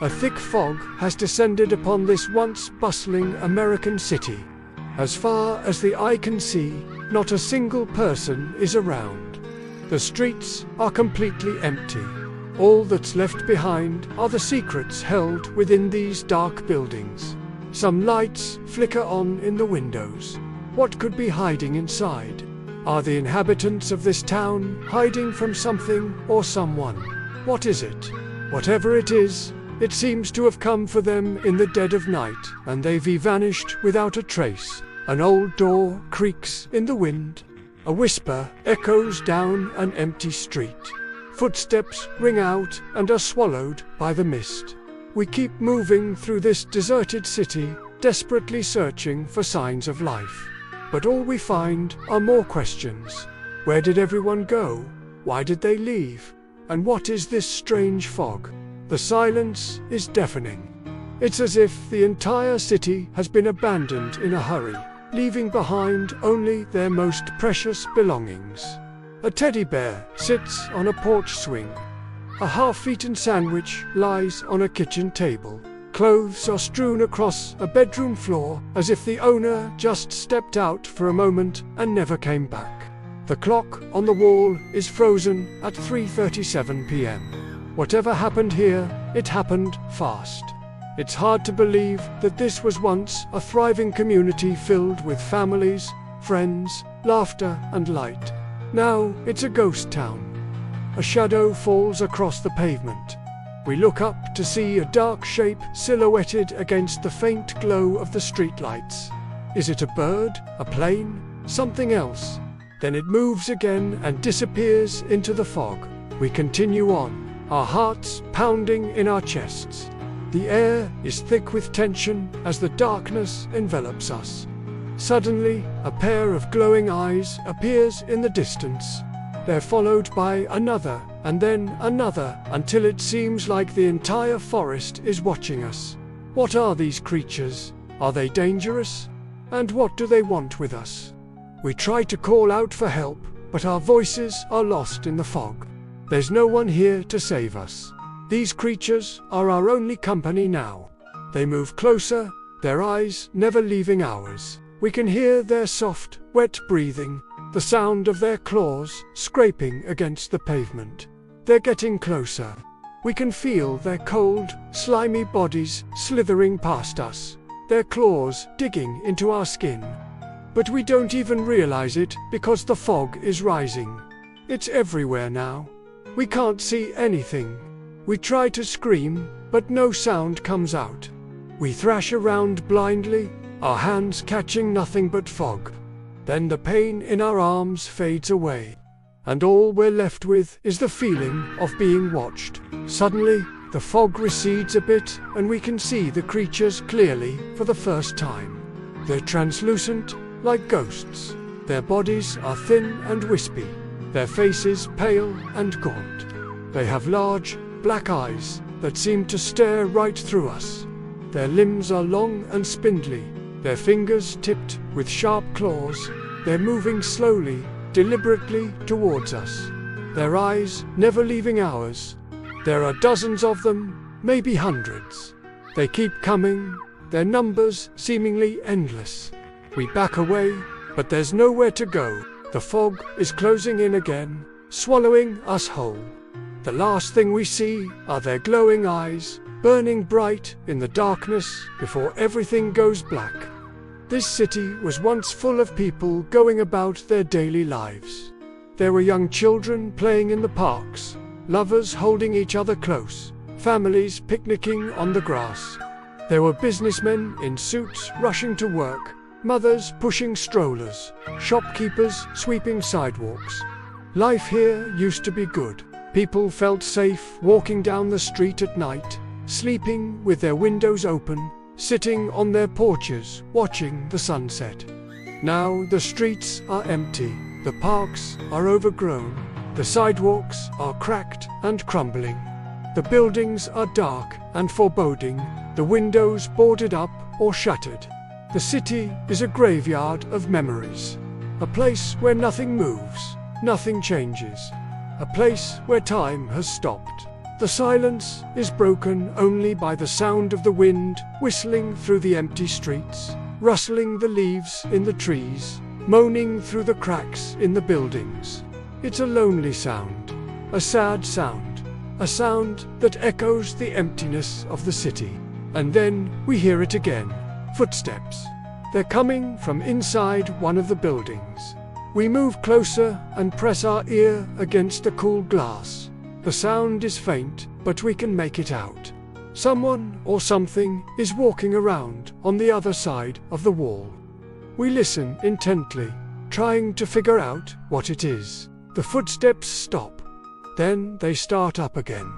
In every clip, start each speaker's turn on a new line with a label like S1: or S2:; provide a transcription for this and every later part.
S1: A thick fog has descended upon this once bustling American city. As far as the eye can see, not a single person is around. The streets are completely empty. All that's left behind are the secrets held within these dark buildings. Some lights flicker on in the windows. What could be hiding inside? Are the inhabitants of this town hiding from something or someone? What is it? Whatever it is, it seems to have come for them in the dead of night, and they've vanished without a trace. An old door creaks in the wind. A whisper echoes down an empty street. Footsteps ring out and are swallowed by the mist. We keep moving through this deserted city, desperately searching for signs of life. But all we find are more questions. Where did everyone go? Why did they leave? And what is this strange fog? The silence is deafening. It's as if the entire city has been abandoned in a hurry, leaving behind only their most precious belongings. A teddy bear sits on a porch swing. A half-eaten sandwich lies on a kitchen table. Clothes are strewn across a bedroom floor as if the owner just stepped out for a moment and never came back. The clock on the wall is frozen at 3:37 p.m. Whatever happened here, it happened fast. It's hard to believe that this was once a thriving community filled with families, friends, laughter, and light. Now it's a ghost town. A shadow falls across the pavement. We look up to see a dark shape silhouetted against the faint glow of the streetlights. Is it a bird, a plane, something else? Then it moves again and disappears into the fog. We continue on, our hearts pounding in our chests. The air is thick with tension as the darkness envelops us. Suddenly, a pair of glowing eyes appears in the distance. They're followed by another, and then another, until it seems like the entire forest is watching us. What are these creatures? Are they dangerous? And what do they want with us? We try to call out for help, but our voices are lost in the fog. There's no one here to save us. These creatures are our only company now. They move closer, their eyes never leaving ours. We can hear their soft, wet breathing, the sound of their claws scraping against the pavement. They're getting closer. We can feel their cold, slimy bodies slithering past us, their claws digging into our skin. But we don't even realize it because the fog is rising. It's everywhere now. We can't see anything. We try to scream, but no sound comes out. We thrash around blindly, our hands catching nothing but fog. Then the pain in our arms fades away, and all we're left with is the feeling of being watched. Suddenly, the fog recedes a bit, and we can see the creatures clearly for the first time. They're translucent, like ghosts. Their bodies are thin and wispy, their faces pale and gaunt. They have large, black eyes that seem to stare right through us. Their limbs are long and spindly, their fingers tipped with sharp claws. They're moving slowly, deliberately towards us, their eyes never leaving ours. There are dozens of them, maybe hundreds. They keep coming, their numbers seemingly endless. We back away, but there's nowhere to go. The fog is closing in again, swallowing us whole. The last thing we see are their glowing eyes, burning bright in the darkness before everything goes black. This city was once full of people going about their daily lives. There were young children playing in the parks, lovers holding each other close, families picnicking on the grass. There were businessmen in suits rushing to work, mothers pushing strollers, shopkeepers sweeping sidewalks. Life here used to be good. People felt safe walking down the street at night, sleeping with their windows open, sitting on their porches watching the sunset. Now the streets are empty, the parks are overgrown, the sidewalks are cracked and crumbling. The buildings are dark and foreboding, the windows boarded up or shuttered. The city is a graveyard of memories, a place where nothing moves, nothing changes, a place where time has stopped. The silence is broken only by the sound of the wind whistling through the empty streets, rustling the leaves in the trees, moaning through the cracks in the buildings. It's a lonely sound, a sad sound, a sound that echoes the emptiness of the city. And then we hear it again. Footsteps. They're coming from inside one of the buildings. We move closer and press our ear against the cool glass. The sound is faint, but we can make it out. Someone or something is walking around on the other side of the wall. We listen intently, trying to figure out what it is. The footsteps stop. Then they start up again.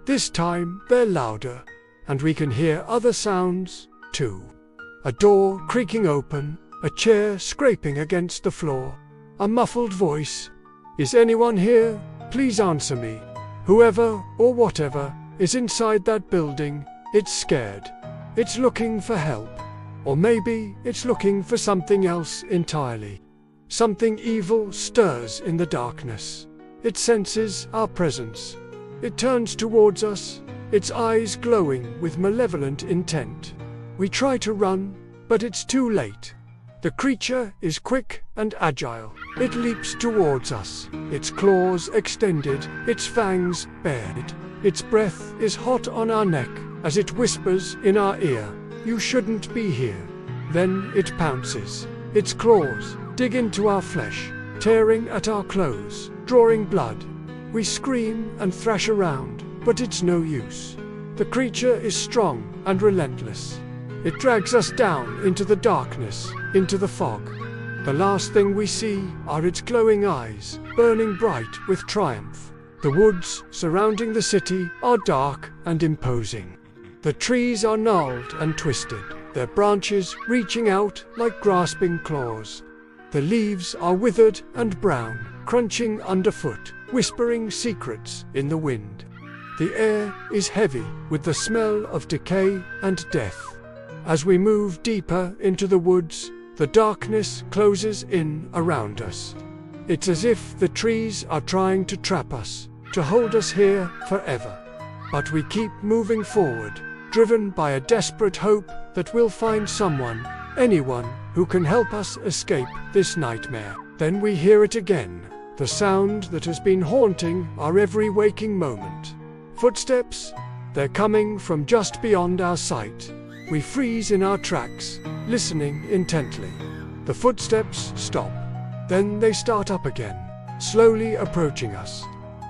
S1: This time they're louder, and we can hear other sounds too. A door creaking open, a chair scraping against the floor, a muffled voice. "Is anyone here? Please answer me." Whoever or whatever is inside that building, it's scared. It's looking for help. Or maybe it's looking for something else entirely. Something evil stirs in the darkness. It senses our presence. It turns towards us, its eyes glowing with malevolent intent. We try to run, but it's too late. The creature is quick and agile. It leaps towards us, its claws extended, its fangs bared. Its breath is hot on our neck as it whispers in our ear, "You shouldn't be here." Then it pounces. Its claws dig into our flesh, tearing at our clothes, drawing blood. We scream and thrash around, but it's no use. The creature is strong and relentless. It drags us down into the darkness, into the fog. The last thing we see are its glowing eyes, burning bright with triumph. The woods surrounding the city are dark and imposing. The trees are gnarled and twisted, their branches reaching out like grasping claws. The leaves are withered and brown, crunching underfoot, whispering secrets in the wind. The air is heavy with the smell of decay and death. As we move deeper into the woods, the darkness closes in around us. It's as if the trees are trying to trap us, to hold us here forever. But we keep moving forward, driven by a desperate hope that we'll find someone, anyone, who can help us escape this nightmare. Then we hear it again, the sound that has been haunting our every waking moment. Footsteps. They're coming from just beyond our sight. We freeze in our tracks, listening intently. The footsteps stop. Then they start up again, slowly approaching us.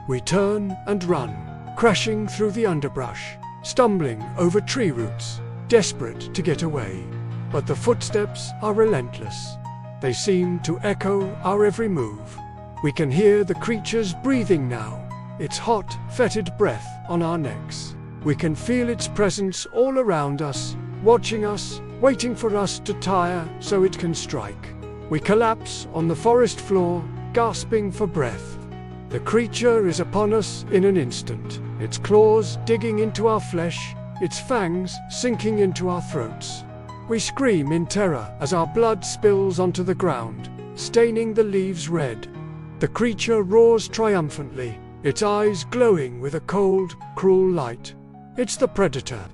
S1: We turn and run, crashing through the underbrush, stumbling over tree roots, desperate to get away. But the footsteps are relentless. They seem to echo our every move. We can hear the creature's breathing now, its hot, fetid breath on our necks. We can feel its presence all around us, watching us, waiting for us to tire so it can strike. We collapse on the forest floor, gasping for breath. The creature is upon us in an instant, its claws digging into our flesh, its fangs sinking into our throats. We scream in terror as our blood spills onto the ground, staining the leaves red. The creature roars triumphantly, its eyes glowing with a cold, cruel light. It's the predator.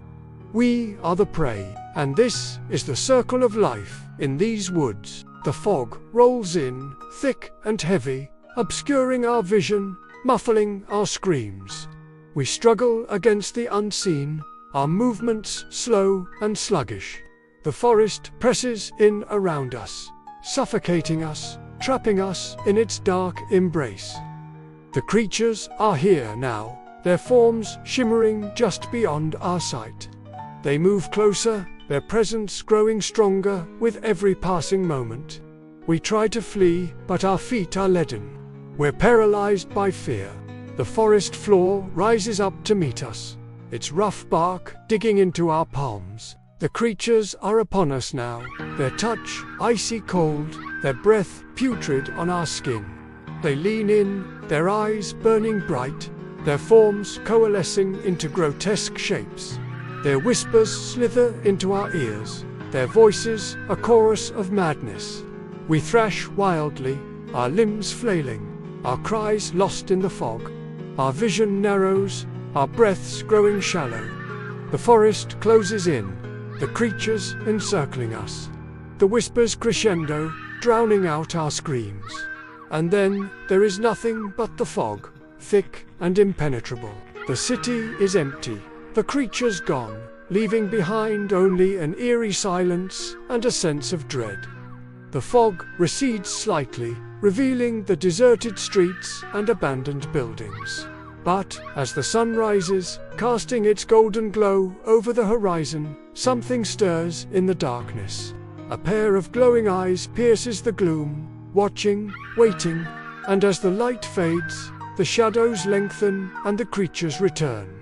S1: We are the prey, and this is the circle of life in these woods. The fog rolls in, thick and heavy, obscuring our vision, muffling our screams. We struggle against the unseen, our movements slow and sluggish. The forest presses in around us, suffocating us, trapping us in its dark embrace. The creatures are here now, their forms shimmering just beyond our sight. They move closer, their presence growing stronger with every passing moment. We try to flee, but our feet are leaden. We're paralyzed by fear. The forest floor rises up to meet us, its rough bark digging into our palms. The creatures are upon us now, their touch icy cold, their breath putrid on our skin. They lean in, their eyes burning bright, their forms coalescing into grotesque shapes. Their whispers slither into our ears, their voices a chorus of madness. We thrash wildly, our limbs flailing, our cries lost in the fog. Our vision narrows, our breaths growing shallow. The forest closes in, the creatures encircling us. The whispers crescendo, drowning out our screams. And then there is nothing but the fog, thick and impenetrable. The city is empty, the creatures gone, leaving behind only an eerie silence and a sense of dread. The fog recedes slightly, revealing the deserted streets and abandoned buildings. But as the sun rises, casting its golden glow over the horizon, something stirs in the darkness. A pair of glowing eyes pierces the gloom, watching, waiting, and as the light fades, the shadows lengthen and the creatures return.